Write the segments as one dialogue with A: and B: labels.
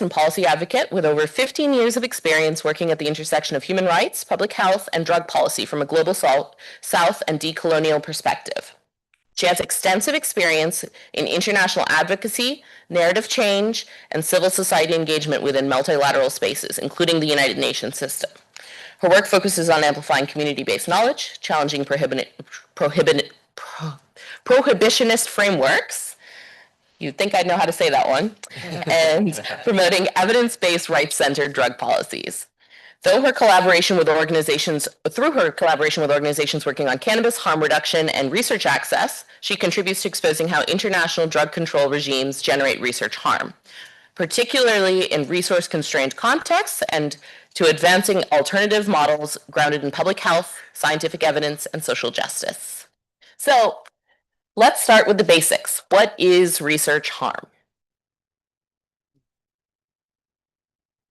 A: and policy advocate with over 15 years of experience working at the intersection of human rights, public health, and drug policy from a global south and decolonial perspective. She has extensive experience in international advocacy, narrative change, and civil society engagement within multilateral spaces, including the United Nations system. Her work focuses on amplifying community-based knowledge, challenging prohibitionist frameworks, you'd think I'd know how to say that one, and promoting evidence-based, rights-centered drug policies. Through her collaboration with organizations working on cannabis, harm reduction, and research access, she contributes to exposing how international drug control regimes generate research harm, particularly in resource-constrained contexts, and to advancing alternative models grounded in public health, scientific evidence, and social justice. So let's start with the basics. What is research harm?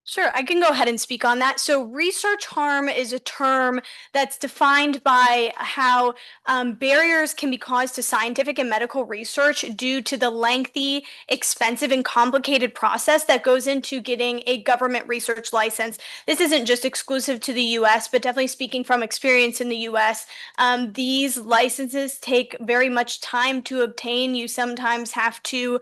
B: Sure, I can go ahead and speak on that. So research harm is a term that's defined by how barriers can be caused to scientific and medical research due to the lengthy, expensive, and complicated process that goes into getting a government research license. This isn't just exclusive to the US, but definitely speaking from experience in the US, these licenses take very much time to obtain. You sometimes have to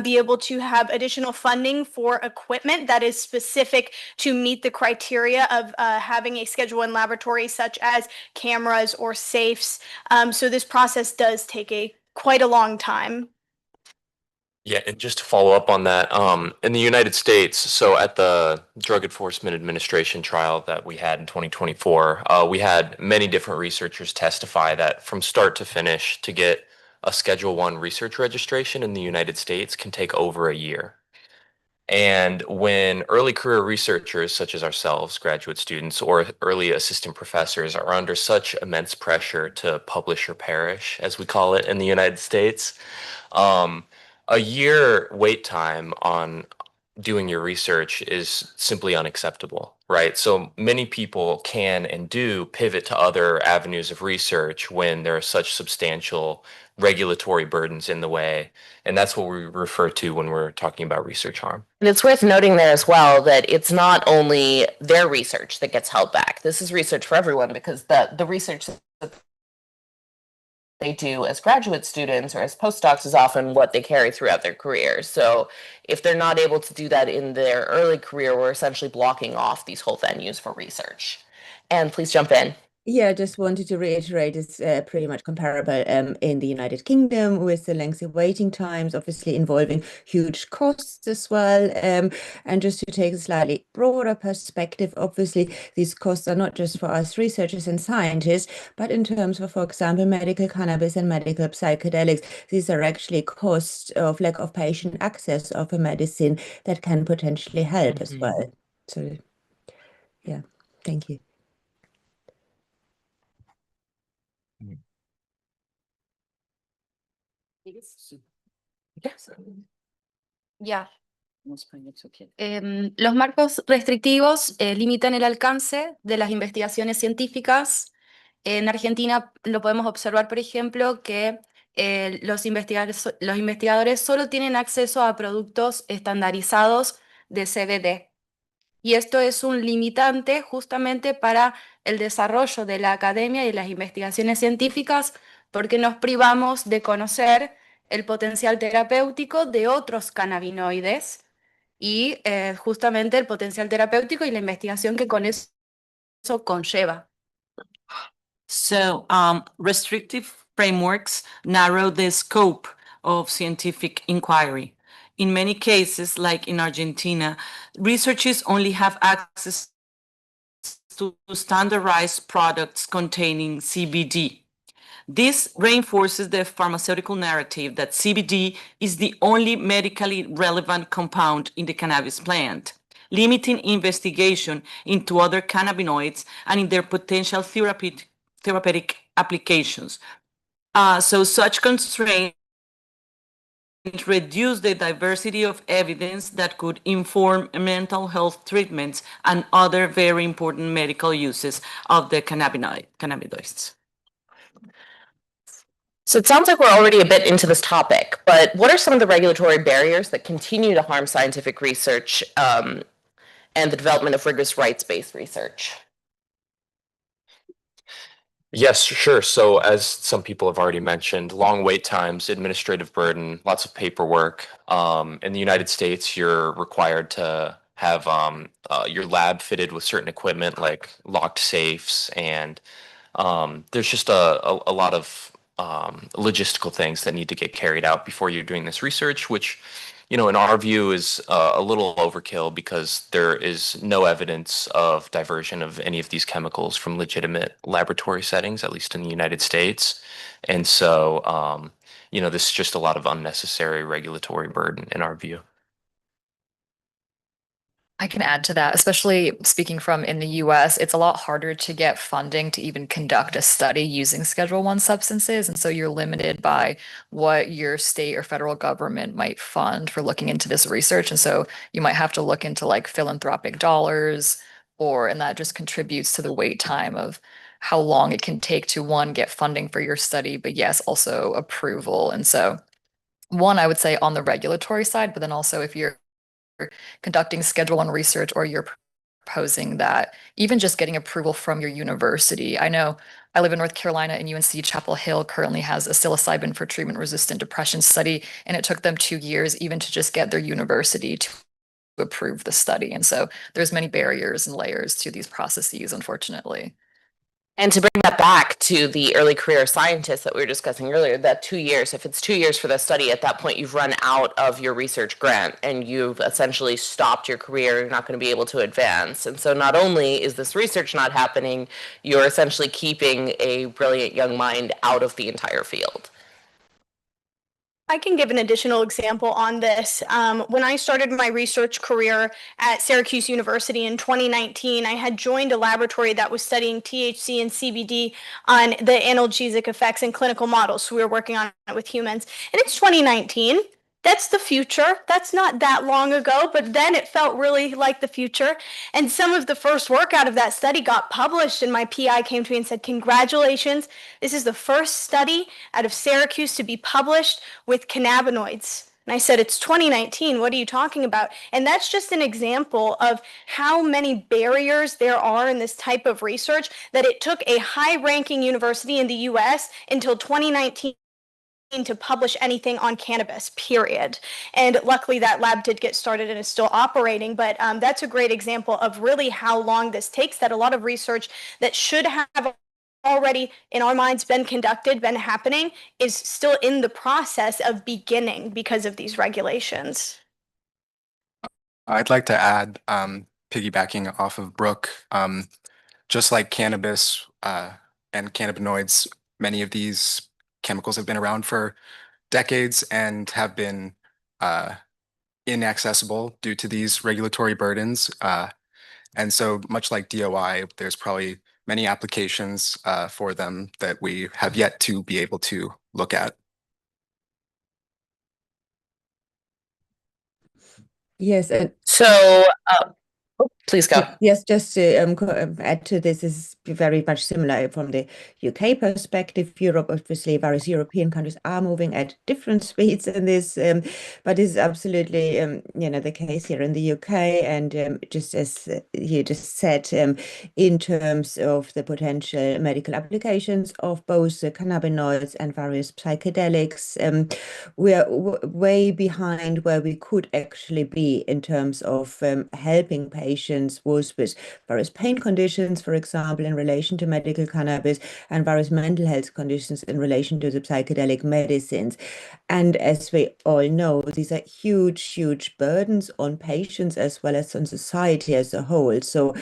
B: be able to have additional funding for equipment that is specific to meet the criteria of having a Schedule I laboratory, such as cameras or safes. So this process does take quite a long time.
C: Yeah, and just to follow up on that, in the United States, so at the Drug Enforcement Administration trial that we had in 2024, we had many different researchers testify that from start to finish to get a Schedule I research registration in the United States can take over a year. And when early career researchers such as ourselves, graduate students, or early assistant professors are under such immense pressure to publish or perish, as we call it in the United States, a year wait time on doing your research is simply unacceptable, right? So many people can and do pivot to other avenues of research when there are such substantial regulatory burdens in the way. And that's what we refer to when we're talking about research harm.
A: And it's worth noting there as well that it's not only their research that gets held back. This is research for everyone, because the research that they do as graduate students or as postdocs is often what they carry throughout their careers. So if they're not able to do that in their early career, we're essentially blocking off these whole venues for research. And please jump in.
D: Yeah, just wanted to reiterate it's pretty much comparable in the United Kingdom with the lengthy waiting times, obviously involving huge costs as well. And just to take a slightly broader perspective, obviously these costs are not just for us researchers and scientists, but in terms of, for example, medical cannabis and medical psychedelics, these are actually costs of lack of patient access of a medicine that can potentially help as well. So, yeah, thank you.
E: Ya. Los marcos restrictivos limitan el alcance de las investigaciones científicas. En Argentina lo podemos observar, por ejemplo, que los investigadores solo tienen acceso a productos estandarizados de CBD. Y esto es un limitante justamente para el desarrollo de la academia y las investigaciones científicas, porque nos privamos de conocer el potencial terapéutico de otros cannabinoides y justamente el potencial terapéutico y la investigación que con eso conlleva.
F: So, restrictive frameworks narrow the scope of scientific inquiry. In many cases, like in Argentina, researchers only have access to standardized products containing CBD. This reinforces the pharmaceutical narrative that CBD is the only medically relevant compound in the cannabis plant, limiting investigation into other cannabinoids and in their potential therapeutic applications. So such constraints reduce the diversity of evidence that could inform mental health treatments and other very important medical uses of the cannabinoids.
A: So it sounds like we're already a bit into this topic, but what are some of the regulatory barriers that continue to harm scientific research and the development of rigorous rights-based research?
C: Yes, sure. So as some people have already mentioned, long wait times, administrative burden, lots of paperwork. In the United States, you're required to have your lab fitted with certain equipment like locked safes, and there's just a lot of logistical things that need to get carried out before you're doing this research, which, in our view is a little overkill because there is no evidence of diversion of any of these chemicals from legitimate laboratory settings, at least in the United States. And so, this is just a lot of unnecessary regulatory burden in our view.
G: I can add to that, especially speaking from in the US, it's a lot harder to get funding to even conduct a study using Schedule I substances. And so you're limited by what your state or federal government might fund for looking into this research. And so you might have to look into like philanthropic dollars, and that just contributes to the wait time of how long it can take to, one, get funding for your study, but yes, also approval. And so one, I would say on the regulatory side, but then also if you're conducting Schedule I research or you're proposing that, even just getting approval from your university. I know I live in North Carolina, and UNC Chapel Hill currently has a psilocybin for treatment-resistant depression study, and it took them 2 years even to just get their university to approve the study. And so there's many barriers and layers to these processes, unfortunately.
A: And to bring that back to the early career scientists that we were discussing earlier, that 2 years, if it's 2 years for the study, at that point you've run out of your research grant and you've essentially stopped your career. You're not going to be able to advance. And so not only is this research not happening, you're essentially keeping a brilliant young mind out of the entire field.
B: I can give an additional example on this. When I started my research career at Syracuse University in 2019, I had joined a laboratory that was studying THC and CBD on the analgesic effects in clinical models. So we were working on it with humans. And it's 2019. That's the future. That's not that long ago, but then it felt really like the future. And some of the first work out of that study got published, and my PI came to me and said, "Congratulations, this is the first study out of Syracuse to be published with cannabinoids." And I said, "It's 2019, what are you talking about?" And that's just an example of how many barriers there are in this type of research, that it took a high-ranking university in the US until 2019 to publish anything on cannabis, period. And luckily that lab did get started and is still operating, but that's a great example of really how long this takes, that a lot of research that should have already in our minds been conducted, been happening, is still in the process of beginning because of these regulations.
H: I'd like to add, piggybacking off of Brooke, just like cannabis and cannabinoids, many of these chemicals have been around for decades and have been inaccessible due to these regulatory burdens. And so much like DOI, there's probably many applications for them that we have yet to be able to look at.
D: Yes, and
A: So, please go.
D: yes, just to add to this, is very much similar from the UK perspective. Europe, obviously, various European countries are moving at different speeds in this, but this is absolutely, the case here in the UK. And just as you just said, in terms of the potential medical applications of both the cannabinoids and various psychedelics, we are way behind where we could actually be in terms of helping patients with various pain conditions, for example, in relation to medical cannabis, and various mental health conditions in relation to the psychedelic medicines. And as we all know, these are huge, huge burdens on patients as well as on society as a whole. So,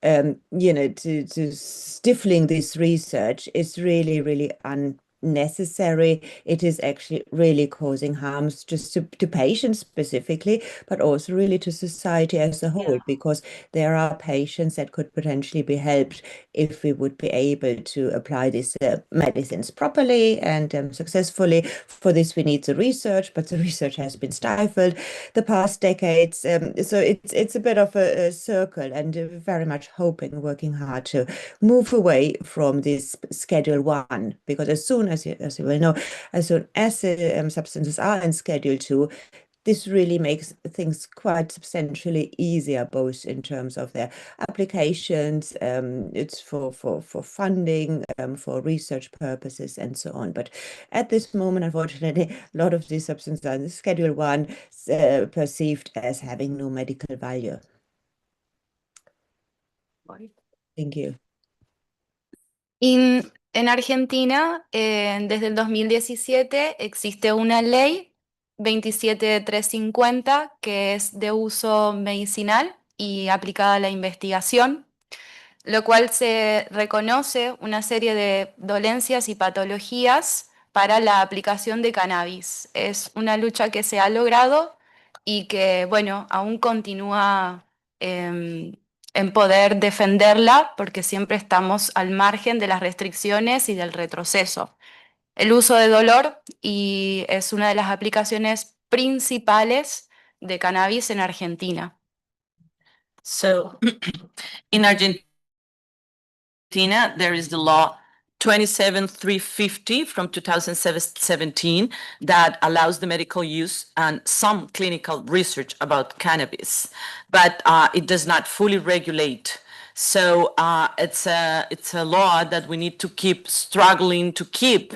D: to stifling this research is really, really unnecessary. It is actually really causing harms just to patients specifically, but also really to society as a whole, because there are patients that could potentially be helped if we would be able to apply these medicines properly and successfully. For this, we need the research, but the research has been stifled the past decades. So it's a bit of a circle, and very much hoping, working hard to move away from this Schedule I, because as soon soon, as you well know, as soon as the substances are in Schedule 2, this really makes things quite substantially easier, both in terms of their applications, it's for funding, for research purposes, and so on. But at this moment, unfortunately, a lot of these substances are in Schedule 1, perceived as having no medical value. Thank you.
E: En Argentina, desde el 2017, existe una ley 27350 que es de uso medicinal y aplicada a la investigación, lo cual se reconoce una serie de dolencias y patologías para la aplicación de cannabis. Es una lucha que se ha logrado y que, bueno, aún continúa en poder defenderla porque siempre estamos al margen de las restricciones y del retroceso. El uso de dolor y es una de las aplicaciones principales de cannabis en Argentina.
F: So in Argentina, there is the law 27350 from 2017 that allows the medical use and some clinical research about cannabis, but it does not fully regulate. So it's a law that we need to keep struggling to keep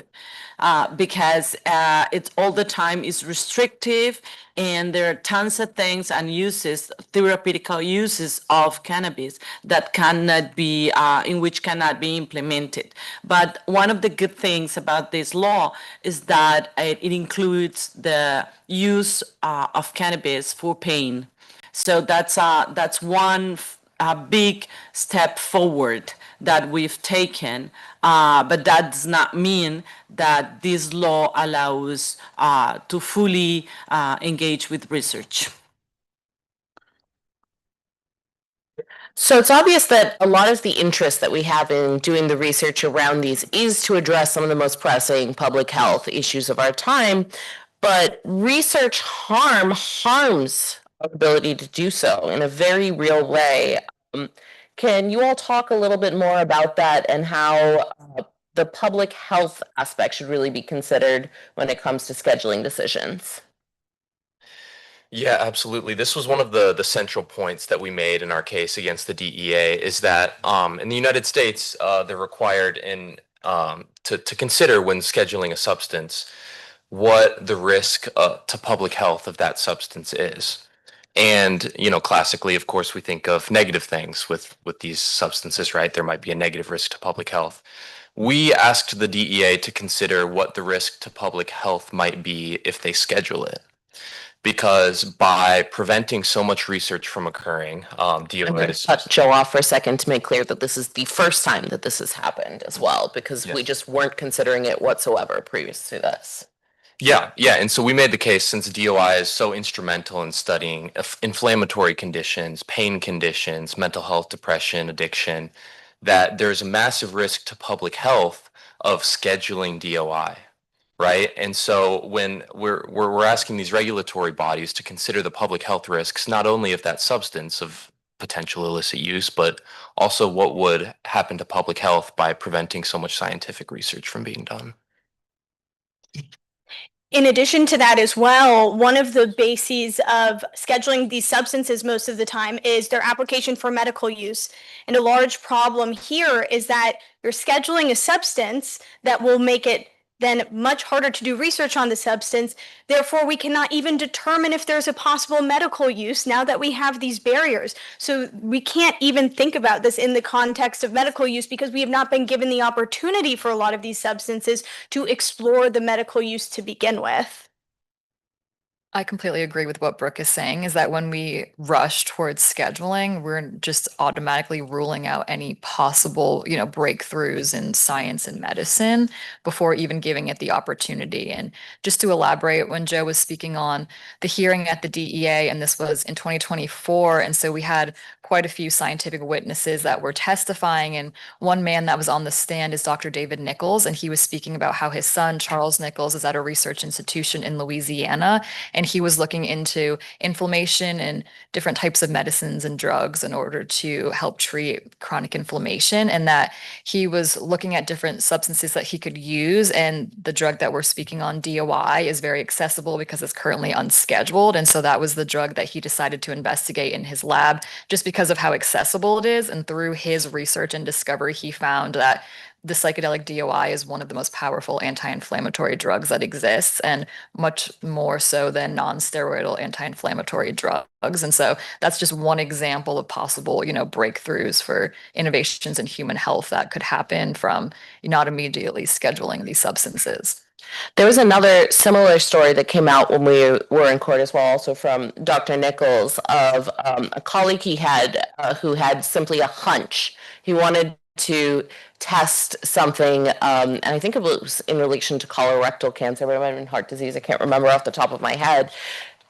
F: because it all the time is restrictive, and there are tons of things and uses, therapeutical uses of cannabis that cannot be, in which cannot be implemented. But one of the good things about this law is that it includes the use of cannabis for pain. So that's one big step forward that we've taken, but that does not mean that this law allows to fully engage with research.
A: So it's obvious that a lot of the interest that we have in doing the research around these is to address some of the most pressing public health issues of our time, but research harms our ability to do so in a very real way. Can you all talk a little bit more about that and how the public health aspect should really be considered when it comes to scheduling decisions?
C: Yeah, absolutely. This was one of the central points that we made in our case against the DEA, is that in the United States, they're required to consider when scheduling a substance what the risk to public health of that substance is. And, classically, of course, we think of negative things with these substances, right? There might be a negative risk to public health. We asked the DEA to consider what the risk to public health might be if they schedule it. Because by preventing so much research from occurring, DOA
A: I'm going to cut Joe off for a second to make clear that this is the first time that this has happened as well, because we just weren't considering it whatsoever previous to this.
C: Yeah. And so we made the case, since DOI is so instrumental in studying inflammatory conditions, pain conditions, mental health, depression, addiction, that there's a massive risk to public health of scheduling DOI, right? And so when we're asking these regulatory bodies to consider the public health risks, not only of that substance of potential illicit use, but also what would happen to public health by preventing so much scientific research from being done.
B: In addition to that as well, one of the bases of scheduling these substances most of the time is their application for medical use. And a large problem here is that you're scheduling a substance that will make it then much harder to do research on the substance. Therefore, we cannot even determine if there's a possible medical use now that we have these barriers. So we can't even think about this in the context of medical use because we have not been given the opportunity for a lot of these substances to explore the medical use to begin with.
G: I completely agree with what Brooke is saying, is that when we rush towards scheduling, we're just automatically ruling out any possible, breakthroughs in science and medicine before even giving it the opportunity. And just to elaborate, when Joe was speaking on the hearing at the DEA, and this was in 2024, and so we had quite a few scientific witnesses that were testifying, and one man that was on the stand is Dr. David Nichols, and he was speaking about how his son, Charles Nichols, is at a research institution in Louisiana, and And he was looking into inflammation and different types of medicines and drugs in order to help treat chronic inflammation, and that he was looking at different substances that he could use. And the drug that we're speaking on, DOI, is very accessible because it's currently unscheduled. And so that was the drug that he decided to investigate in his lab just because of how accessible it is. And through his research and discovery, he found that the psychedelic DOI is one of the most powerful anti-inflammatory drugs that exists, and much more so than non-steroidal anti-inflammatory drugs. And so that's just one example of possible, breakthroughs for innovations in human health that could happen from not immediately scheduling these substances.
A: There was another similar story that came out when we were in court as well, also from Dr. Nichols, of a colleague he had who had simply a hunch. He wanted to test something, and I think it was in relation to colorectal cancer, but it might have been heart disease. I can't remember off the top of my head.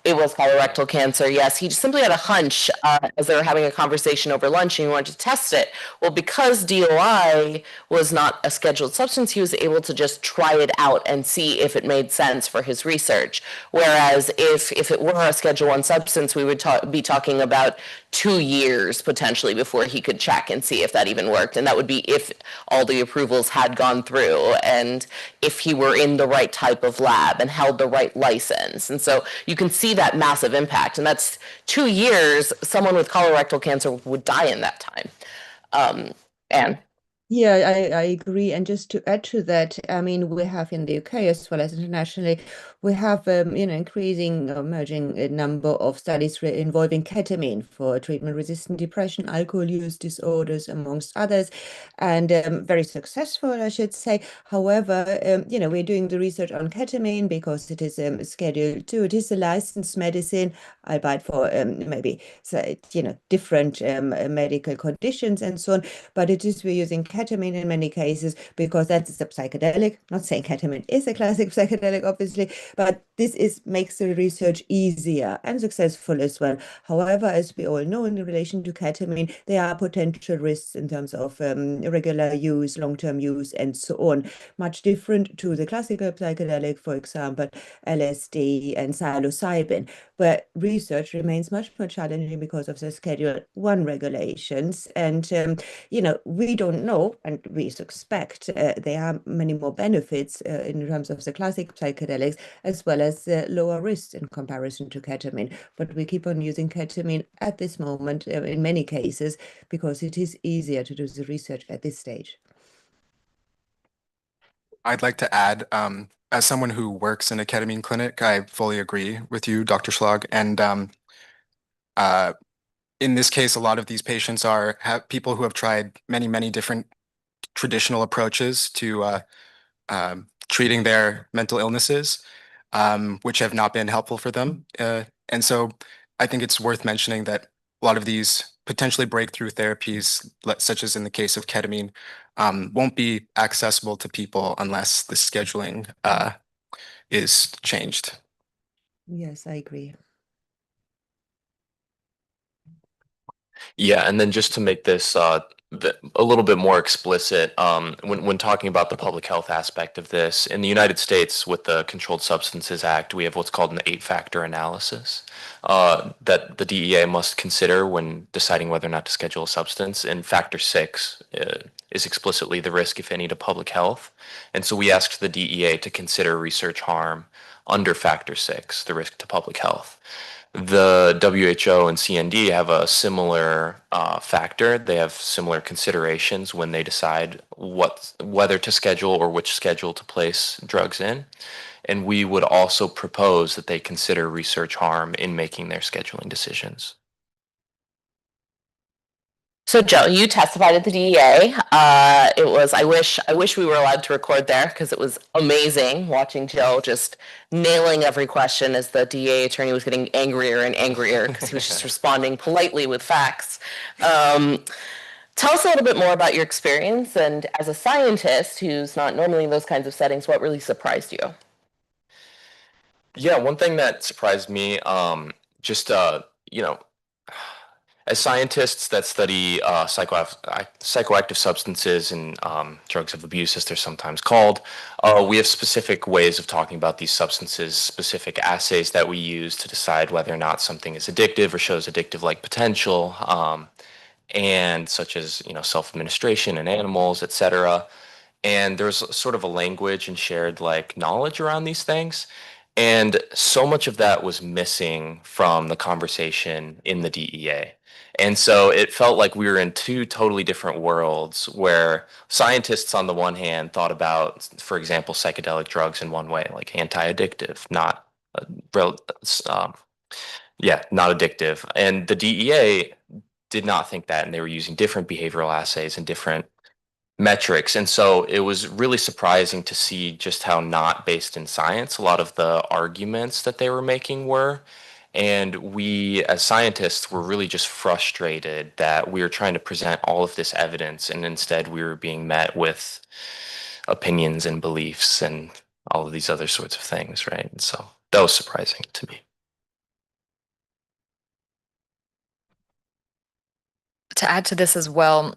A: It was colorectal cancer, yes. He simply had a hunch as they were having a conversation over lunch, and he wanted to test it. Well, because DOI was not a scheduled substance, he was able to just try it out and see if it made sense for his research. Whereas if it were a Schedule I substance, we would be talking about 2 years potentially before he could check and see if that even worked. And that would be if all the approvals had gone through and if he were in the right type of lab and held the right license. And so you can see that massive impact. And that's 2 years. Someone with colorectal cancer would die in that time. Anne?
D: Yeah, I agree. And just to add to that, I mean, we have in the UK as well as internationally, we have increasing emerging number of studies involving ketamine for treatment-resistant depression, alcohol use disorders, amongst others, and very successful, I should say. However, we're doing the research on ketamine because it is Schedule II. It is a licensed medicine, albeit for maybe different medical conditions and so on. But we're using ketamine in many cases because that's a psychedelic. Not saying ketamine is a classic psychedelic, obviously, but this makes the research easier and successful as well. However, as we all know, in relation to ketamine, there are potential risks in terms of irregular use, long-term use, and so on. Much different to the classical psychedelic, for example, LSD and psilocybin, where research remains much more challenging because of the Schedule I regulations. And, we don't know, and we suspect there are many more benefits in terms of the classic psychedelics, as well as lower risks in comparison to ketamine. But we keep on using ketamine at this moment in many cases because it is easier to do the research at this stage.
H: I'd like to add, as someone who works in a ketamine clinic, I fully agree with you, Dr. Schlag. And in this case, a lot of these patients have people who have tried many, many different traditional approaches to treating their mental illnesses, which have not been helpful for them. And so I think it's worth mentioning that a lot of these potentially breakthrough therapies, such as in the case of ketamine, won't be accessible to people unless the scheduling is changed.
D: Yes, I agree.
C: Yeah, and then just to make this a little bit more explicit, when talking about the public health aspect of this, in the United States with the Controlled Substances Act, we have what's called an 8-factor analysis that the DEA must consider when deciding whether or not to schedule a substance. And factor 6 is explicitly the risk, if any, to public health. And so we asked the DEA to consider research harm under factor 6, the risk to public health. The WHO and CND have a similar factor. They have similar considerations when they decide whether to schedule or which schedule to place drugs in. And we would also propose that they consider research harm in making their scheduling decisions.
A: So Joe, you testified at the DEA. I wish we were allowed to record there because it was amazing watching Joe just nailing every question as the DEA attorney was getting angrier and angrier because he was just responding politely with facts. Tell us a little bit more about your experience, and as a scientist who's not normally in those kinds of settings, what really surprised you?
C: Yeah, one thing that surprised me, as scientists that study psychoactive substances and drugs of abuse, as they're sometimes called, we have specific ways of talking about these substances, specific assays that we use to decide whether or not something is addictive or shows addictive-like potential, and such as self-administration in animals, etc. And there's sort of a language and shared like knowledge around these things. And so much of that was missing from the conversation in the DEA. And so it felt like we were in two totally different worlds where scientists on the one hand thought about, for example, psychedelic drugs in one way, like anti-addictive, not not addictive. And the DEA did not think that, and they were using different behavioral assays and different metrics. And so it was really surprising to see just how not based in science a lot of the arguments that they were making were. And we, as scientists, were really just frustrated that we were trying to present all of this evidence, and instead we were being met with opinions and beliefs and all of these other sorts of things, right? And so that was surprising to me.
G: To add to this as well,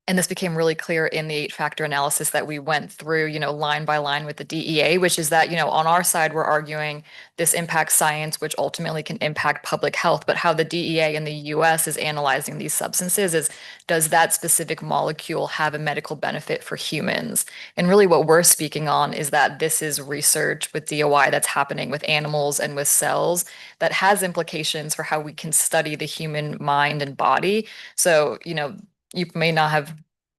G: and this became really clear in the 8-factor analysis that we went through, line by line with the DEA, which is that, on our side, we're arguing this impacts science, which ultimately can impact public health. But how the DEA in the US is analyzing these substances is, does that specific molecule have a medical benefit for humans? And really what we're speaking on is that this is research with DOI that's happening with animals and with cells that has implications for how we can study the human mind and body. So, you may not have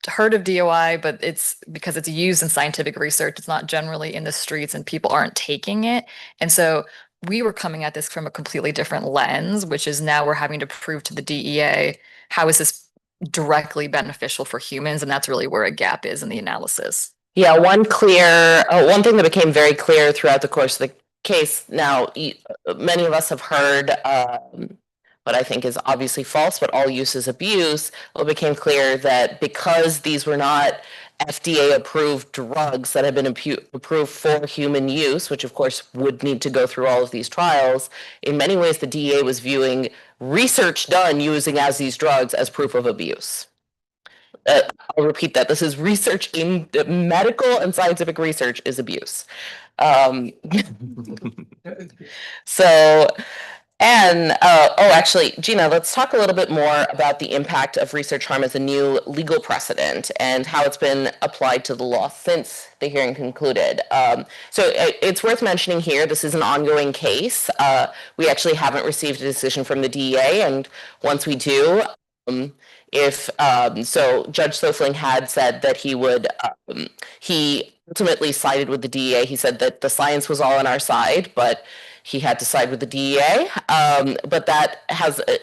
G: heard of DOI, but it's because it's used in scientific research. It's not generally in the streets and people aren't taking it. And so we were coming at this from a completely different lens, which is now we're having to prove to the DEA, how is this directly beneficial for humans? And that's really where a gap is in the analysis.
A: Yeah, one thing that became very clear throughout the course of the case. Now, many of us have heard what I think is obviously false, but all use is abuse. It became clear that because these were not FDA-approved drugs that have been approved for human use, which of course would need to go through all of these trials, in many ways the DEA was viewing research done using as these drugs as proof of abuse. I'll repeat that. This is research in medical and scientific research is abuse. Actually, Gina, let's talk a little bit more about the impact of research harm as a new legal precedent and how it's been applied to the law since the hearing concluded. So it's worth mentioning here, this is an ongoing case. We actually haven't received a decision from the DEA, and once we do, Judge Sofling had said that he ultimately sided with the DEA. He said that the science was all on our side, but he had to side with the DEA. But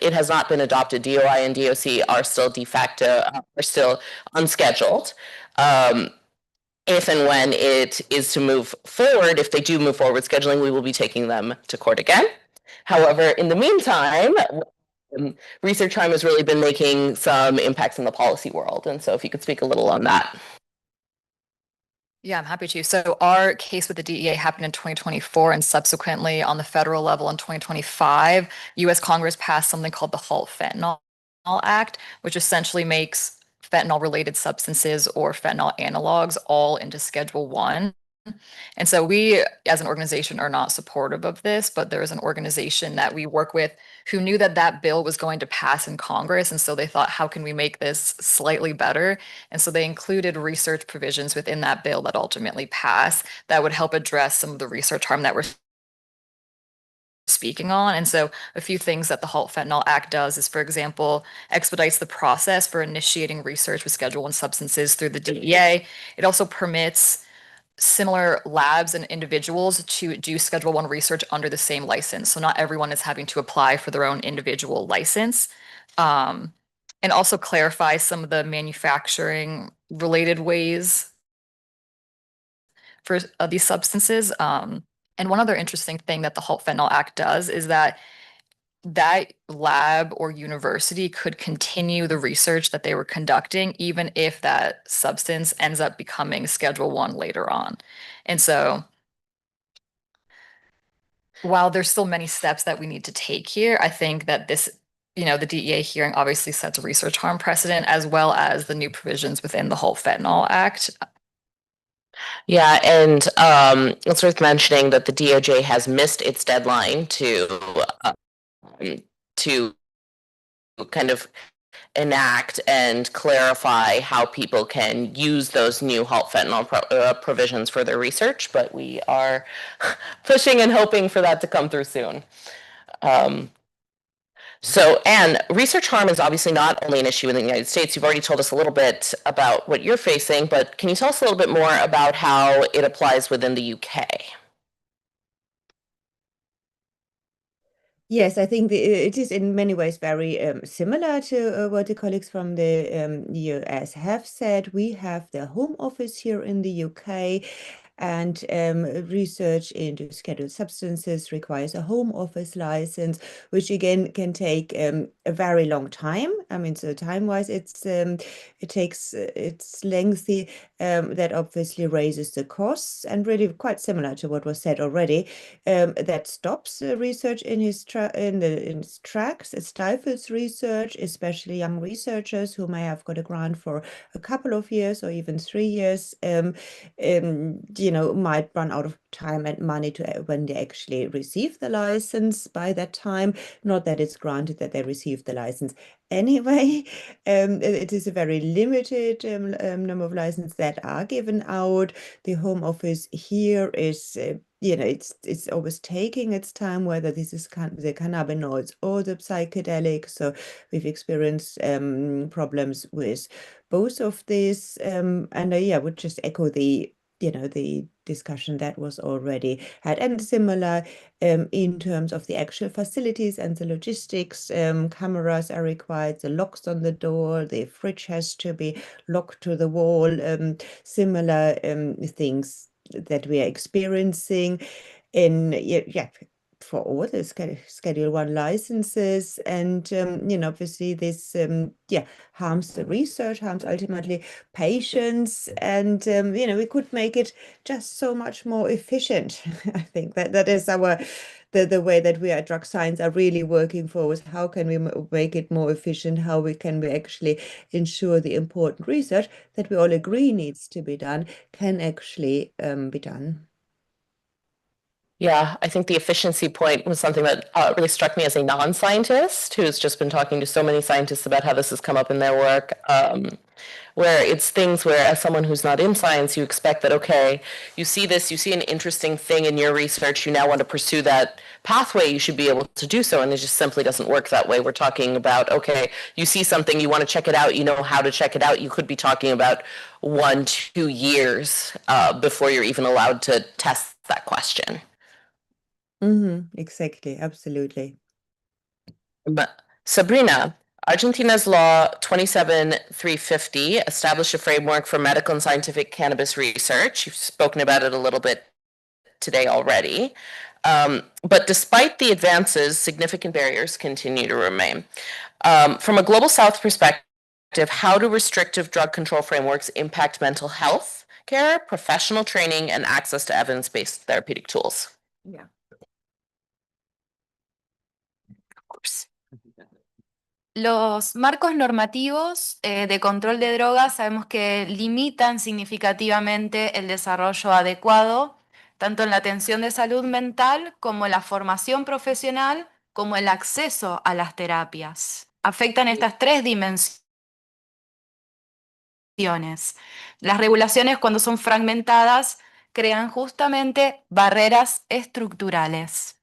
A: it has not been adopted. DOI and DOC are still de facto, are still unscheduled. If and when it is to move forward, if they do move forward scheduling, we will be taking them to court again. However, in the meantime, research harm has really been making some impacts in the policy world. And so if you could speak a little on that.
G: Yeah, I'm happy to. So our case with the DEA happened in 2024, and subsequently on the federal level in 2025, US Congress passed something called the Halt Fentanyl Act, which essentially makes fentanyl-related substances or fentanyl analogs all into Schedule 1. And so we, as an organization, are not supportive of this, but there is an organization that we work with who knew that that bill was going to pass in Congress. And so they thought, how can we make this slightly better? And so they included research provisions within that bill that ultimately passed that would help address some of the research harm that we're speaking on. And so a few things that the Halt Fentanyl Act does is, for example, expedites the process for initiating research with Schedule 1 substances through the DEA. It also permits similar labs and individuals to do Schedule 1 research under the same license. So not everyone is having to apply for their own individual license. And also clarify some of the manufacturing related ways for these substances. And one other interesting thing that the Halt Fentanyl Act does is that lab or university could continue the research that they were conducting, even if that substance ends up becoming Schedule 1 later on. And so while there's still many steps that we need to take here, I think that this the DEA hearing obviously sets a research harm precedent, as well as the new provisions within the whole Fentanyl Act.
A: Yeah, and it's worth mentioning that the DOJ has missed its deadline to kind of enact and clarify how people can use those new halt fentanyl provisions for their research, but we are pushing and hoping for that to come through soon. And research harm is obviously not only an issue in the United States. You've already told us a little bit about what you're facing, but can you tell us a little bit more about how it applies within the UK?
D: Yes, I think it is in many ways very similar to what the colleagues from the US have said. We have the Home Office here in the UK, and research into scheduled substances requires a Home Office license, which again can take a very long time. I mean, so time-wise, it's lengthy. That obviously raises the costs, and really quite similar to what was said already. That stops research in its tracks. It stifles research, especially young researchers who may have got a grant for a couple of years or even 3 years. Might run out of time and money when they actually receive the license by that time. Not that it's granted that they receive the license anyway. It is a very limited number of licenses that are given out. The Home Office here is it's always taking its time, whether this is the cannabinoids or the psychedelics. So we've experienced problems with both of these. And I would just echo the discussion that was already had, and similar in terms of the actual facilities and the logistics. Cameras are required, the locks on the door, the fridge has to be locked to the wall, similar things that we are experiencing in for all the Schedule 1 licenses. And obviously this harms the research, harms ultimately patients, and we could make it just so much more efficient. I think that is the way that we at Drug Science are really working for, is how can we make it more efficient, how can we actually ensure the important research that we all agree needs to be done can actually be done.
A: Yeah, I think the efficiency point was something that really struck me as a non-scientist who's just been talking to so many scientists about how this has come up in their work, where it's things where, as someone who's not in science, you expect that, okay, you see this, you see an interesting thing in your research, you now want to pursue that pathway, you should be able to do so, and it just simply doesn't work that way. We're talking about, okay, you see something, you want to check it out, you know how to check it out. You could be talking about 1-2 years before you're even allowed to test that question.
D: Exactly, absolutely.
A: But Sabrina, Argentina's law 27350 established a framework for medical and scientific cannabis research. You've spoken about it a little bit today already. But despite the advances, significant barriers continue to remain. From a Global South perspective, how do restrictive drug control frameworks impact mental health care, professional training, and access to evidence-based therapeutic tools?
E: Yeah. Los marcos normativos de control de drogas sabemos que limitan significativamente el desarrollo adecuado, tanto en la atención de salud mental como en la formación profesional, como el acceso a las terapias. Afectan estas 3 dimensiones. Las regulaciones, cuando son fragmentadas, crean justamente barreras estructurales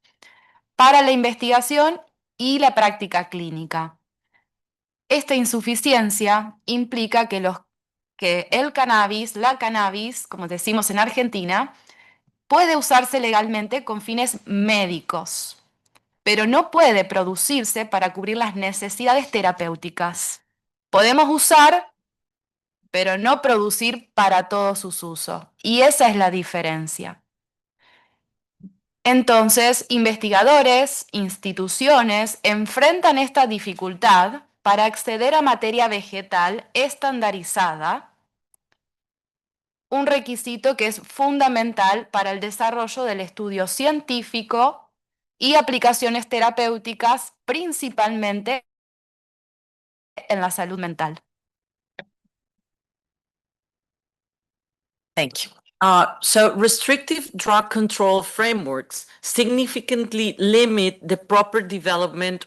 E: para la investigación y la práctica clínica. Esta insuficiencia implica que el cannabis, la cannabis, como decimos en Argentina, puede usarse legalmente con fines médicos, pero no puede producirse para cubrir las necesidades terapéuticas. Podemos usar, pero no producir para todos sus usos. Y esa es la diferencia. Entonces, investigadores, instituciones enfrentan esta dificultad para acceder a materia vegetal estandarizada, un requisito que es fundamental para el desarrollo del estudio científico y aplicaciones terapéuticas, principalmente en la salud mental.
A: Thank you.
F: So restrictive drug control frameworks significantly limit the proper development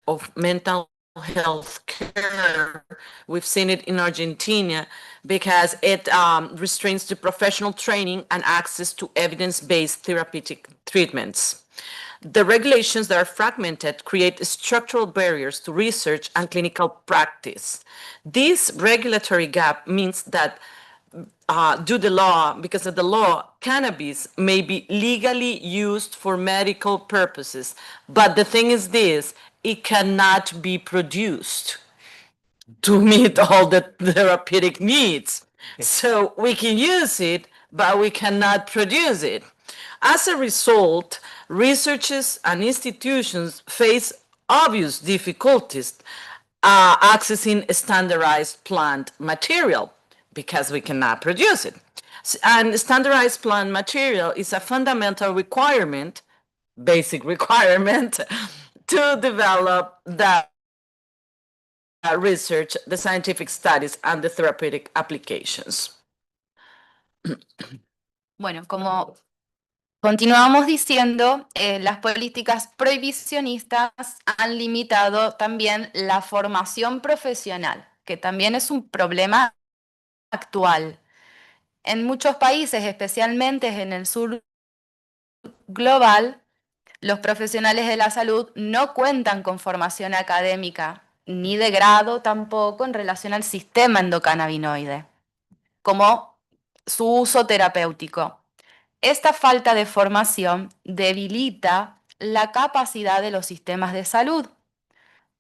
F: of mental health care. We've seen it in Argentina because it restrains the professional training and access to evidence-based therapeutic treatments. The regulations that are fragmented create structural barriers to research and clinical practice. This regulatory gap means that because of the law, cannabis may be legally used for medical purposes. But the thing is this, it cannot be produced to meet all the therapeutic needs. So we can use it, but we cannot produce it. As a result, researchers and institutions face obvious difficulties accessing standardized plant material because we cannot produce it. And standardized plant material is a fundamental requirement, basic requirement, to develop the research, the scientific studies, and the therapeutic applications.
E: Bueno, como continuamos diciendo, las políticas prohibicionistas han limitado también la formación profesional, que también es un problema actual. En muchos países, especialmente en el Sur Global, los profesionales de la salud no cuentan con formación académica, ni de grado tampoco en relación al sistema endocannabinoide, como su uso terapéutico. Esta falta de formación debilita la capacidad de los sistemas de salud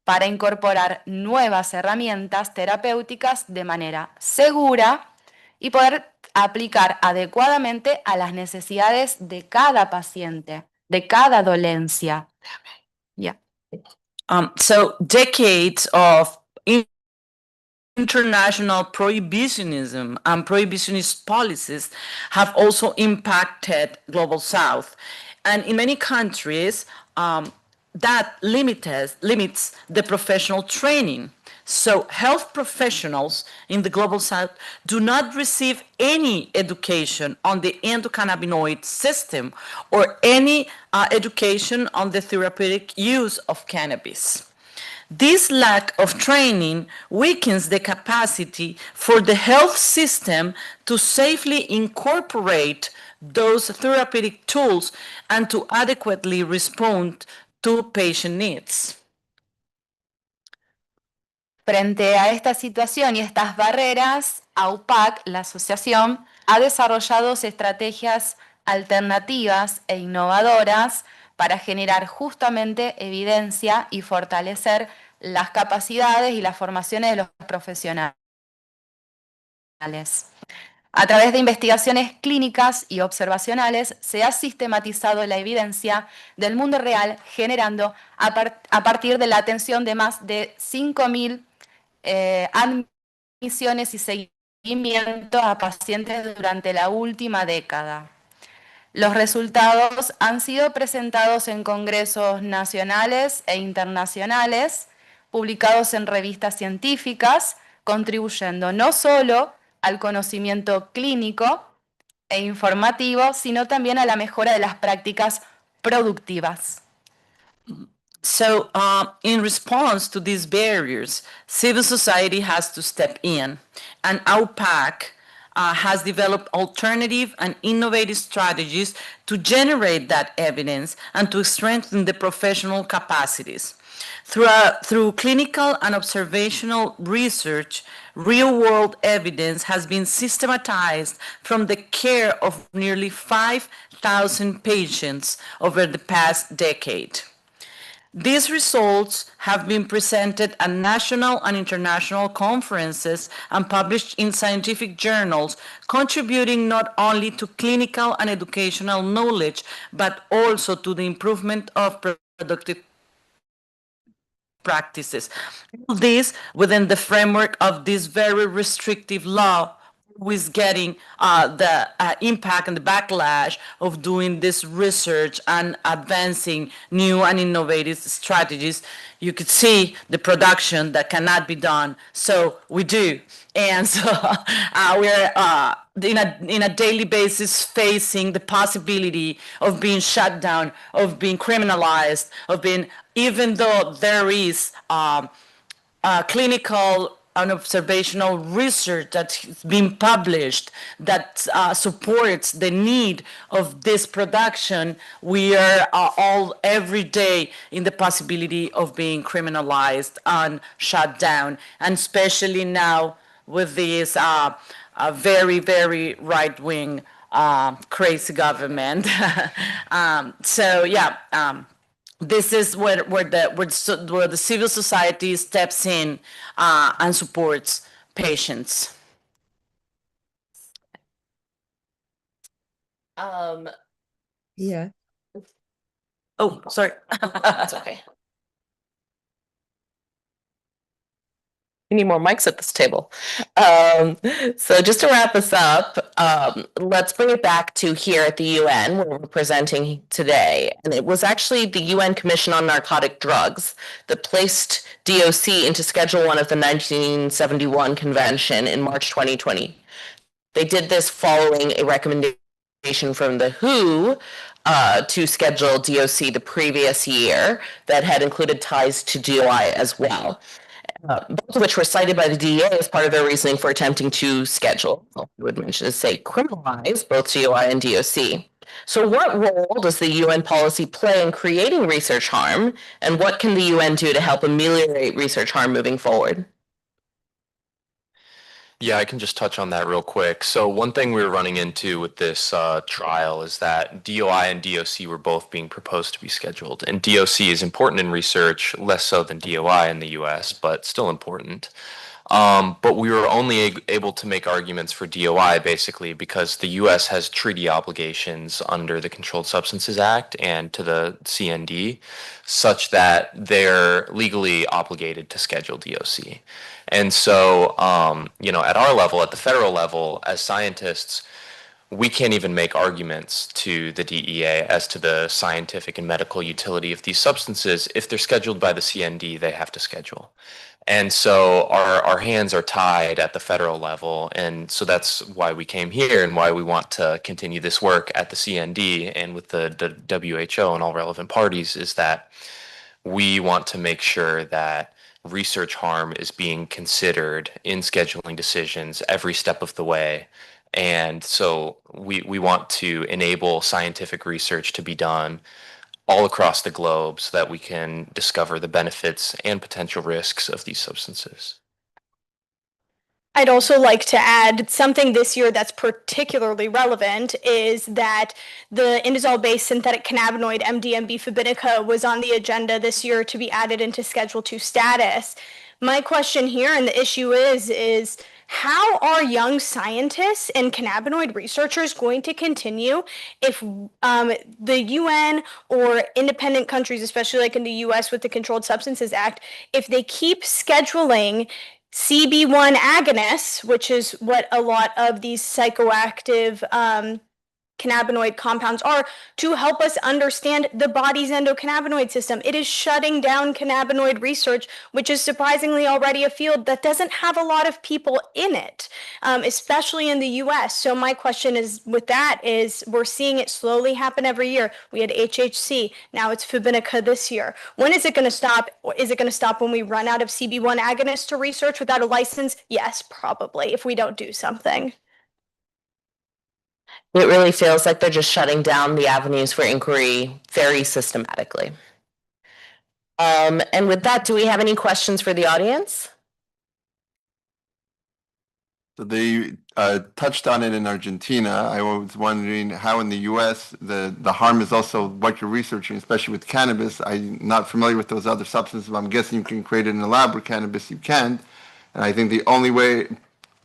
E: para incorporar nuevas herramientas terapéuticas de manera segura y poder aplicar adecuadamente a las necesidades de cada paciente, de cada dolencia. Yeah.
F: So decades of international prohibitionism and prohibitionist policies have also impacted Global South. And in many countries, that limits the professional training. So health professionals in the Global South do not receive any education on the endocannabinoid system or any education on the therapeutic use of cannabis. This lack of training weakens the capacity for the health system to safely incorporate those therapeutic tools and to adequately respond to patient needs.
E: Frente a esta situación y estas barreras, AUPAC, la asociación, ha desarrollado estrategias alternativas e innovadoras para generar justamente evidencia y fortalecer las capacidades y las formaciones de los profesionales. A través de investigaciones clínicas y observacionales se ha sistematizado la evidencia del mundo real, generando a partir de la atención de más de 5.000 admisiones y seguimiento a pacientes durante la última década. Los resultados han sido presentados en congresos nacionales e internacionales, publicados en revistas científicas, contribuyendo no solo al conocimiento clínico e informativo, sino también a la mejora de las prácticas productivas.
F: So in response to these barriers, civil society has to step in, and AUPAC has developed alternative and innovative strategies to generate that evidence and to strengthen the professional capacities. Through clinical and observational research, real-world evidence has been systematized from the care of nearly 5,000 patients over the past decade. These results have been presented at national and international conferences and published in scientific journals, contributing not only to clinical and educational knowledge, but also to the improvement of productive practices. All this within the framework of this very restrictive law, who is getting the impact and the backlash of doing this research and advancing new and innovative strategies. You could see the production that cannot be done, so we do. And so we're in a daily basis facing the possibility of being shut down, of being criminalized, of being, even though there is clinical and observational research that's been published that supports the need of this production, we are all every day in the possibility of being criminalized and shut down, and especially now with this very, very right-wing crazy government. So yeah. This is where the civil society steps in and supports patients.
D: Yeah.
F: Oh, sorry.
A: That's okay. We need more mics at this table. So just to wrap us up, let's bring it back to here at the UN where we're presenting today. And it was actually the UN Commission on Narcotic Drugs that placed DOC into Schedule 1 of the 1971 Convention in March 2020. They did this following a recommendation from the WHO to schedule DOC the previous year that had included ties to DOI as well. Both of which were cited by the DEA as part of their reasoning for attempting to schedule, I would mention is say criminalize both DOI and DOC. So what role does the UN policy play in creating research harm, and what can the UN do to help ameliorate research harm moving forward?
C: Yeah, I can just touch on that real quick. So one thing we were running into with this trial is that DOI and DOC were both being proposed to be scheduled. And DOC is important in research, less so than DOI in the US, but still important. But we were only able to make arguments for DOI basically because the US has treaty obligations under the Controlled Substances Act and to the CND such that they're legally obligated to schedule DOC. And so, at our level, at the federal level, as scientists, we can't even make arguments to the DEA as to the scientific and medical utility of these substances. If they're scheduled by the CND, they have to schedule. And so our hands are tied at the federal level. And so that's why we came here and why we want to continue this work at the CND and with the WHO and all relevant parties is that we want to make sure that research harm is being considered in scheduling decisions every step of the way. And so we want to enable scientific research to be done all across the globe so that we can discover the benefits and potential risks of these substances.
B: I'd also like to add something this year that's particularly relevant is that the indazole-based synthetic cannabinoid MDMA Fubinica was on the agenda this year to be added into Schedule 2 status. My question here and the issue is how are young scientists and cannabinoid researchers going to continue if the UN or independent countries, especially like in the US with the Controlled Substances Act, if they keep scheduling CB1 agonists, which is what a lot of these psychoactive cannabinoid compounds are, to help us understand the body's endocannabinoid system. It is shutting down cannabinoid research, which is surprisingly already a field that doesn't have a lot of people in it, especially in the US. So my question is with that is we're seeing it slowly happen every year. We had HHC, now it's Fubinica this year. When is it going to stop? Is it going to stop when we run out of CB1 agonists to research without a license? Yes, probably, if we don't do something.
A: It really feels like they're just shutting down the avenues for inquiry very systematically. And with that, do we have any questions for the audience?
I: So they touched on it in Argentina. I was wondering how in the US the harm is also what you're researching, especially with cannabis. I'm not familiar with those other substances, but I'm guessing you can create it in a lab with cannabis. You can. And I think the only way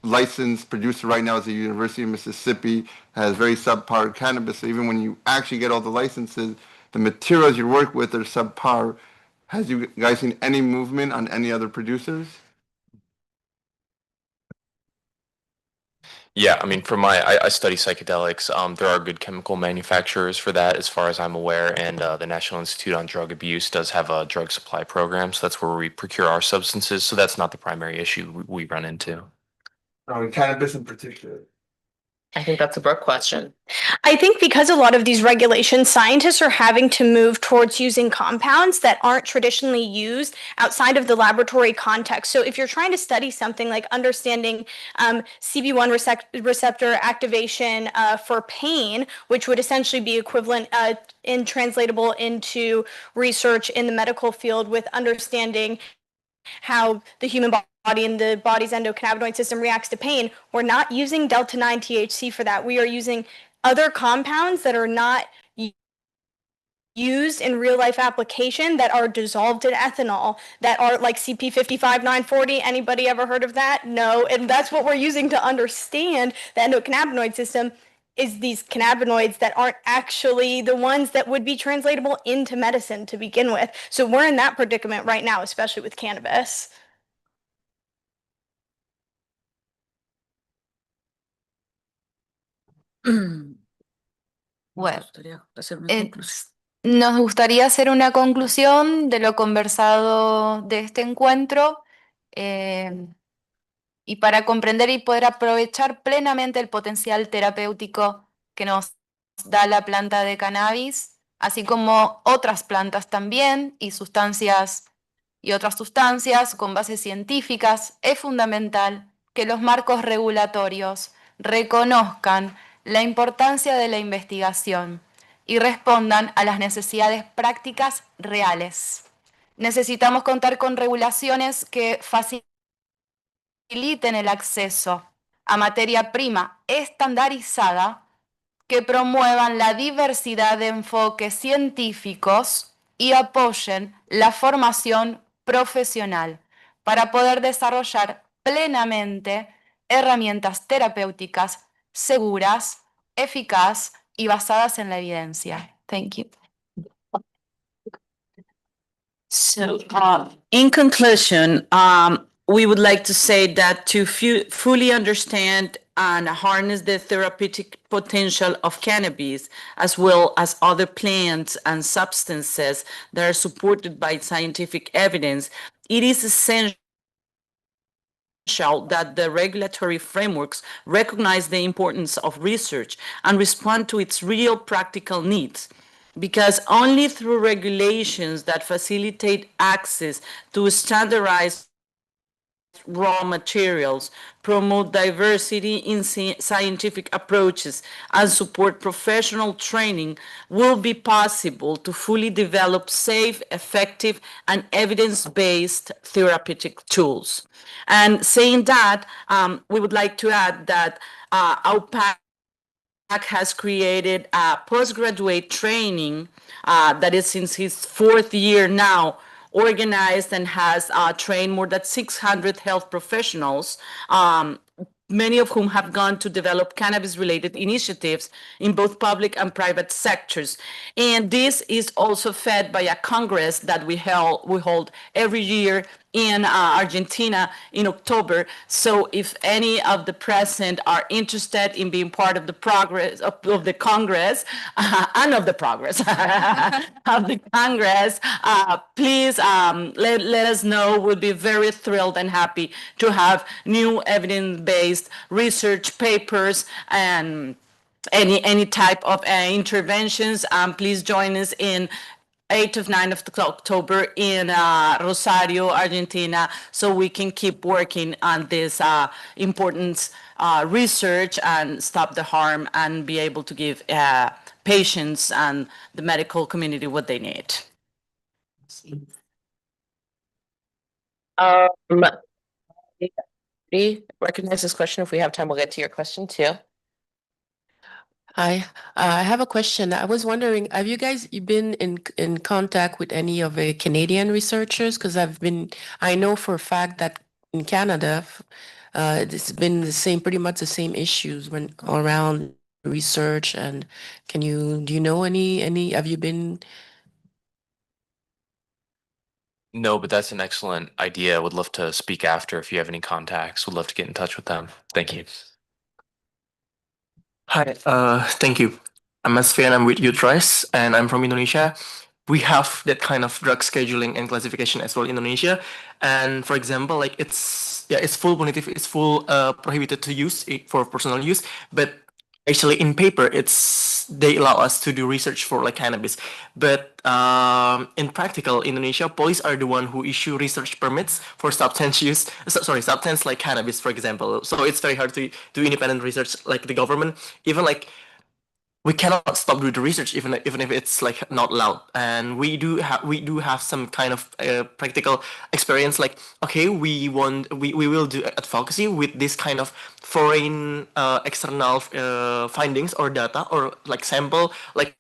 I: licensed producer right now is the University of Mississippi, has very subpar cannabis. So even when you actually get all the licenses, the materials you work with are subpar. Has you guys seen any movement on any other producers?
C: Yeah, I mean, I study psychedelics. There are good chemical manufacturers for that, as far as I'm aware, and the National Institute on Drug Abuse does have a drug supply program, so that's where we procure our substances. So that's not the primary issue we run into.
I: In cannabis in particular.
A: I think that's a Brooke question.
B: I think because a lot of these regulations, scientists are having to move towards using compounds that aren't traditionally used outside of the laboratory context. So if you're trying to study something like understanding CB1 receptor activation for pain, which would essentially be equivalent in translatable into research in the medical field with understanding how the human body and the body's endocannabinoid system reacts to pain, we're not using delta-9 THC for that. We are using other compounds that are not used in real life application that are dissolved in ethanol that are like CP55 940. Anybody ever heard of that? No. And that's what we're using to understand the endocannabinoid system, is these cannabinoids that aren't actually the ones that would be translatable into medicine to begin with. So we're in that predicament right now, especially with cannabis.
E: Bueno, nos gustaría hacer una conclusión de lo conversado de este encuentro y para comprender y poder aprovechar plenamente el potencial terapéutico que nos da la planta de cannabis, así como otras plantas también y otras sustancias con bases científicas, es fundamental que los marcos regulatorios reconozcan la importancia de la investigación y respondan a las necesidades prácticas reales. Necesitamos contar con regulaciones que faciliten el acceso a materia prima estandarizada, que promuevan la diversidad de enfoques científicos y apoyen la formación profesional para poder desarrollar plenamente herramientas terapéuticas seguras, eficaz y basadas en la evidencia. Thank you.
F: So, in conclusion, we would like to say that to fully understand and harness the therapeutic potential of cannabis, as well as other plants and substances that are supported by scientific evidence, it is essential that the regulatory frameworks recognize the importance of research and respond to its real practical needs. Because only through regulations that facilitate access to standardized raw materials, promote diversity in scientific approaches, and support professional training will be possible to fully develop safe, effective, and evidence-based therapeutic tools. And saying that, we would like to add that our has created a postgraduate training that is since his fourth year now, organized and has trained more than 600 health professionals, many of whom have gone to develop cannabis-related initiatives in both public and private sectors. And this is also fed by a congress that we hold every year in Argentina in October. So if any of the present are interested in being part of the progress of the Congress and of the progress of the Congress, please let us know. We'll be very thrilled and happy to have new evidence-based research papers and any type of interventions. Please join us in 8th of 9th of October in Rosario, Argentina, so we can keep working on this important research and stop the harm and be able to give patients and the medical community what they need.
A: Recognize this question. If we have time, we'll get to your question too.
J: Hi, I have a question. I was wondering, have you guys been in contact with any of the Canadian researchers? Because I know for a fact that in Canada, it's been pretty much the same issues when around research. And do you know any? Have you been?
C: No, but that's an excellent idea. Would love to speak after if you have any contacts. Would love to get in touch with them. Thank you.
K: Hi, thank you. I'm Asfi and I'm with Youth Rise and I'm from Indonesia. We have that kind of drug scheduling and classification as well in Indonesia. And for example, like it's full punitive, it's full prohibited to use for personal use, but actually in paper they allow us to do research for like cannabis. But in practical, Indonesia, police are the one who issue research permits for substance use. Substance like cannabis, for example. So it's very hard to do independent research like the government. Even like we cannot stop doing the research even if it's like not allowed. And we do have some kind of practical experience. Like okay, we will do advocacy with this kind of foreign external findings or data or like sample like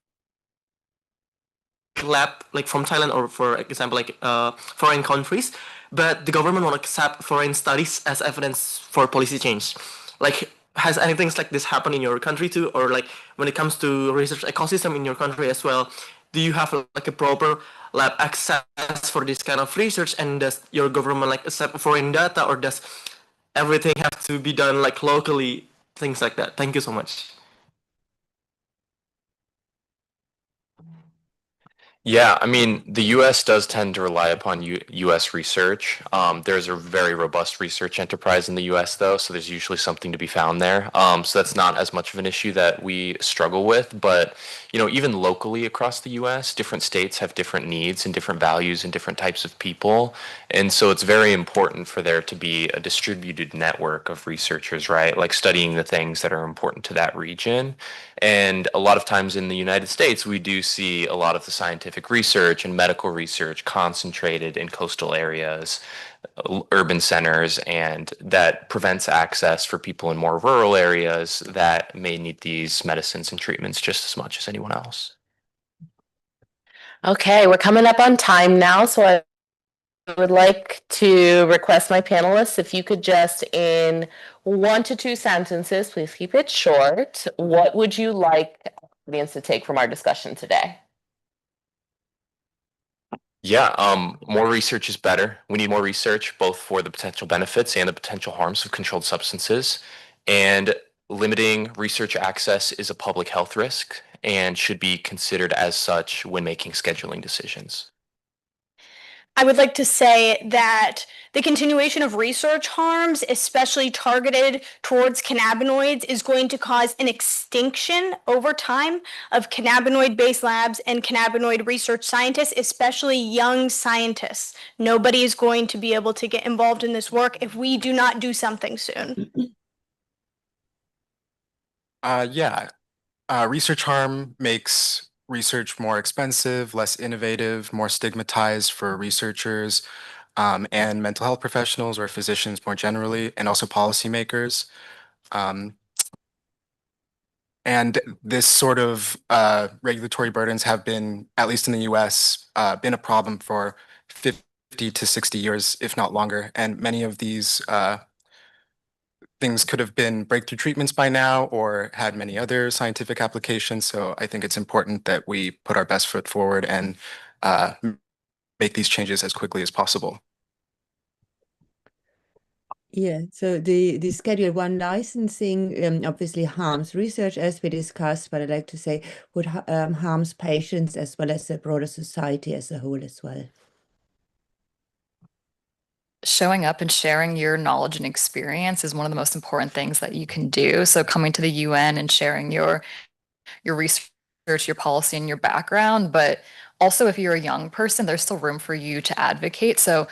K: lab like from Thailand or for example like foreign countries, but the government won't accept foreign studies as evidence for policy change. Like has anything like this happened in your country too, or like when it comes to research ecosystem in your country as well? Do you have like a proper lab access for this kind of research, and does your government like accept foreign data, or does everything have to be done like locally? Things like that. Thank you so much.
C: Yeah, I mean, the US does tend to rely upon US research. There's a very robust research enterprise in the US, though, so there's usually something to be found there. So that's not as much of an issue that we struggle with. But, you know, even locally across the US, different states have different needs and different values and different types of people. And so it's very important for there to be a distributed network of researchers, right? Like studying the things that are important to that region. And a lot of times in the United States, we do see a lot of the scientific research and medical research concentrated in coastal areas, urban centers, and that prevents access for people in more rural areas that may need these medicines and treatments just as much as anyone else.
A: Okay, we're coming up on time now, so I would like to request my panelists if you could just in 1 to 2 sentences, please keep it short. What would you like the audience to take from our discussion today?
C: Yeah, more research is better. We need more research, both for the potential benefits and the potential harms of controlled substances. And limiting research access is a public health risk and should be considered as such when making scheduling decisions.
B: I would like to say that the continuation of research harms, especially targeted towards cannabinoids, is going to cause an extinction over time of cannabinoid-based labs and cannabinoid research scientists, especially young scientists. Nobody is going to be able to get involved in this work if we do not do something soon.
H: Research harm makes research more expensive, less innovative, more stigmatized for researchers and mental health professionals or physicians more generally, and also policymakers. And this sort of regulatory burdens have been, at least in the US, been a problem for 50 to 60 years, if not longer. And many of these things could have been breakthrough treatments by now or had many other scientific applications. So I think it's important that we put our best foot forward and make these changes as quickly as possible.
D: Yeah, so the Schedule 1 licensing obviously harms research, as we discussed, but I'd like to say would harms patients as well as the broader society as a whole as well.
G: Showing up and sharing your knowledge and experience is one of the most important things that you can do. So coming to the UN and sharing your research, your policy, and your background, but also if you're a young person, there's still room for you to advocate. So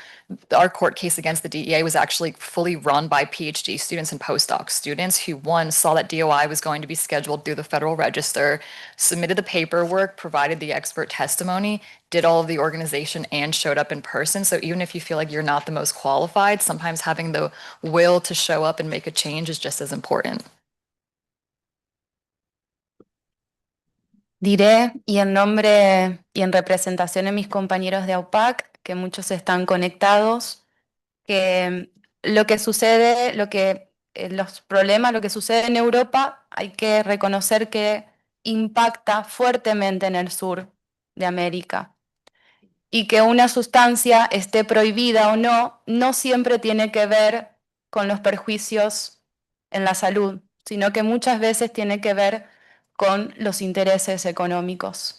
G: our court case against the DEA was actually fully run by PhD students and postdoc students who, one, saw that DOI was going to be scheduled through the Federal Register, submitted the paperwork, provided the expert testimony, did all of the organization, and showed up in person. So even if you feel like you're not the most qualified, sometimes having the will to show up and make a change is just as important.
E: Diré, y en nombre y en representación de mis compañeros de AUPAC, que muchos están conectados, que lo que sucede, los problemas, lo que sucede en Europa, hay que reconocer que impacta fuertemente en el sur de América. Y que una sustancia esté prohibida o no, no siempre tiene que ver con los perjuicios en la salud. sino que muchas veces tiene que ver con los intereses económicos.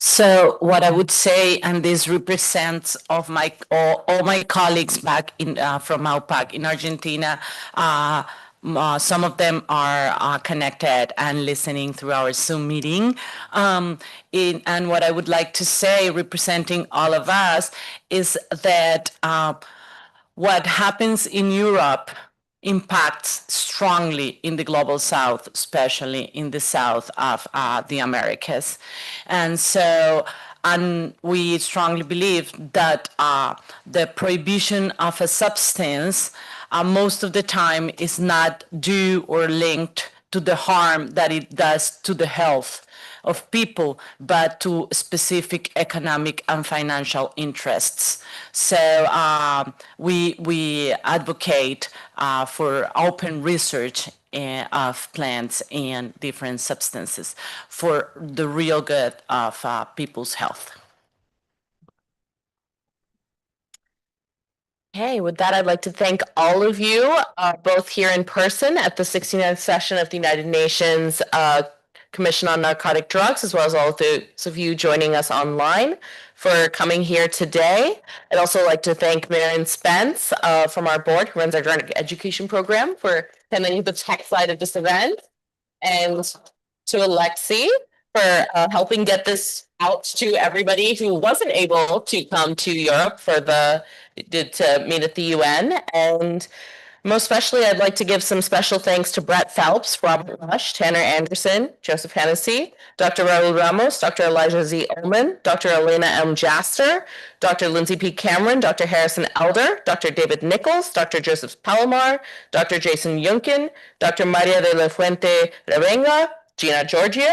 F: So what I would say, and this represents of my all my colleagues back in from AUPAC in Argentina, some of them are connected and listening through our Zoom meeting. And what I would like to say, representing all of us, is that what happens in Europe impacts strongly in the global south, especially in the south of the Americas. And so, and we strongly believe that the prohibition of a substance most of the time is not due or linked to the harm that it does to the health of people, but to specific economic and financial interests. So we advocate for open research of plants and different substances for the real good of people's health.
A: Okay, with that, I'd like to thank all of you, both here in person at the 69th session of the United Nations Commission on Narcotic Drugs, as well as all of those of you joining us online for coming here today. I'd also like to thank Marion Spence from our board, who runs our drug education program, for attending the tech side of this event, and to Alexi for helping get this out to everybody who wasn't able to come to Europe for to meet at the UN. And most especially, I'd like to give some special thanks to Brett Phelps, Robert Rush, Tanner Anderson, Joseph Hennessy, Dr. Raul Ramos, Dr. Elijah Z. Ullman, Dr. Elena M. Jaster, Dr. Lindsay P. Cameron, Dr. Harrison Elder, Dr. David Nichols, Dr. Joseph Palomar, Dr. Jason Yunkin, Dr. Maria de la Fuente Revenga, Gina Giorgio,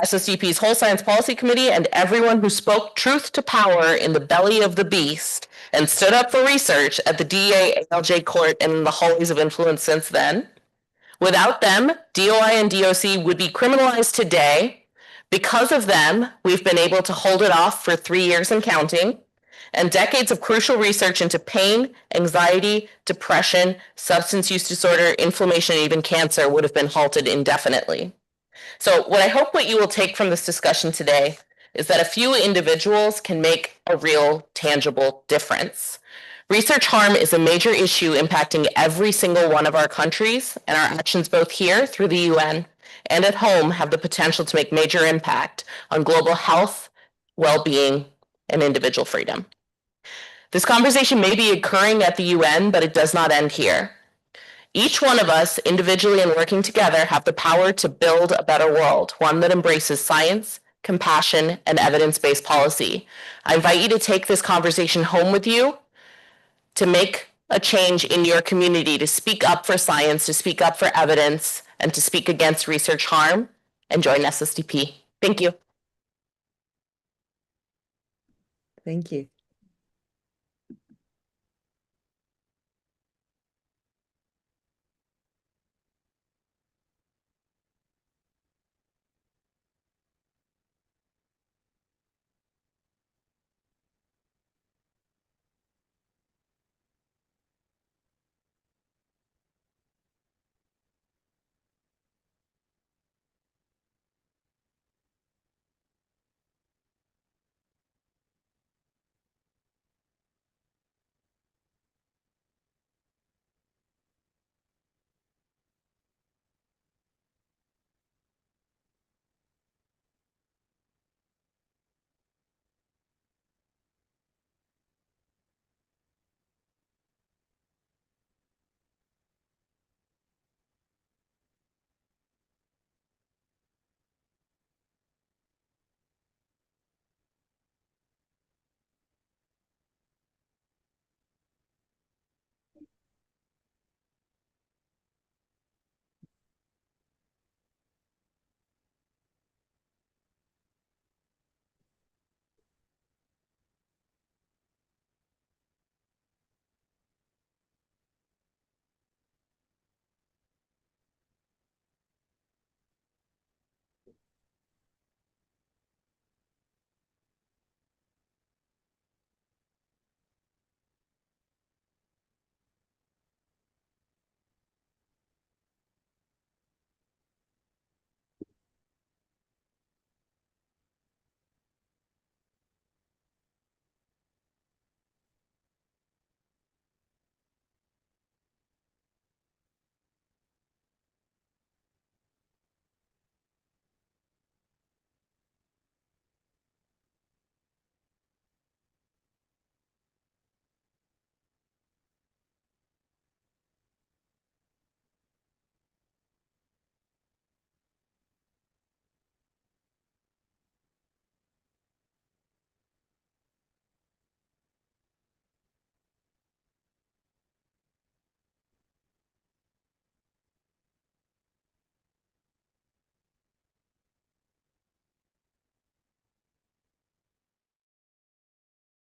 A: SSDP's Whole Science Policy Committee, and everyone who spoke truth to power in the belly of the beast and stood up for research at the DEA ALJ court and in the hallways of influence since then. Without them, DOI and DOC would be criminalized today. Because of them, we've been able to hold it off for 3 years and counting, and decades of crucial research into pain, anxiety, depression, substance use disorder, inflammation, and even cancer would have been halted indefinitely. So what I hope what you will take from this discussion today is that a few individuals can make a real tangible difference. Research harm is a major issue impacting every single one of our countries, and our actions both here through the UN and at home have the potential to make major impact on global health, well-being, and individual freedom. This conversation may be occurring at the UN, but it does not end here. Each one of us, individually and working together, have the power to build a better world, one that embraces science, compassion, and evidence-based policy. I invite you to take this conversation home with you, to make a change in your community, to speak up for science, to speak up for evidence, and to speak against research harm, and join SSDP. Thank you.
D: Thank you.